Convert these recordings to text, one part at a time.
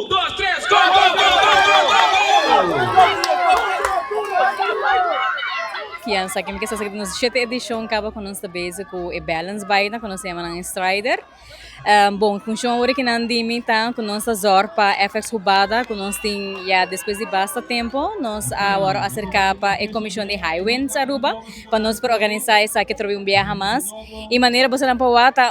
2, 3, go, go, go, go, go, go, go! Yan, sa akin kasi sa nos 7 edisyon kaba ko nung sa base ko balance bike na kuno sa ng Strider. Bom, kung siya ori kinandimi ta kuno sa Zorpa FX Hubada kuno ting ya depois de basta tempo nos agora acerca pa e comissão de highway sa Aruba para nós para organizar essa que trouxe viaje mais e maneira você não pode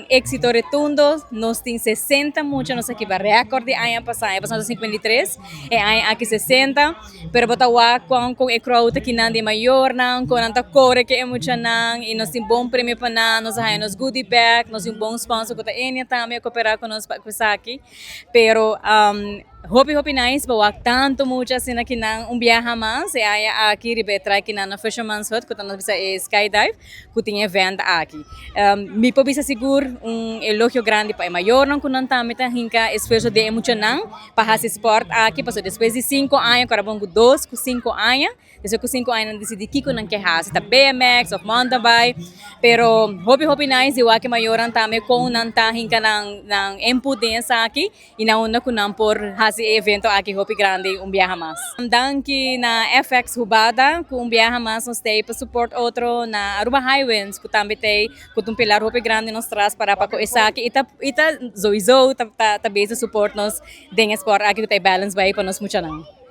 éxito retundo nos tem 60 muito nos aqui para recorde ano passado passado 53 e ano aqui 60 pero bota wa com e crowd que nandi maior não com anta core que é muito não e nós tem bom prêmio para nós aí nos goodie bag nós tem bom sponsor que tá enia também cooperar com nós para aqui pero hopi nice bawa tanto mucha assim aqui na viaje mais e aí aqui ribetra aqui na Fisherman's Hut que nós bisa skydive que tem evento aqui me pode ser seguro elogio grande para maior não kunan também tá hinka esforço de muito não para fazer sport aqui passou depois de 5 anos agora vamos 2 com 5 anos depois com 5 anos decidi que kunan que fazer tá BMX of mountain bike pero hopi nice eu aqui maior também com não tá hinka nang impudência aqui e na onda kunan por si evento aqui Hopi Grande viaje mais. Danke na FX Hubada com viaje mais nós tem para suporte outro na Aruba Highways que também tem com pilar Hopi Grande nós traz para essa aqui ita zoizo tá base suporte nós den sport aqui tem balance vai para nós muito não.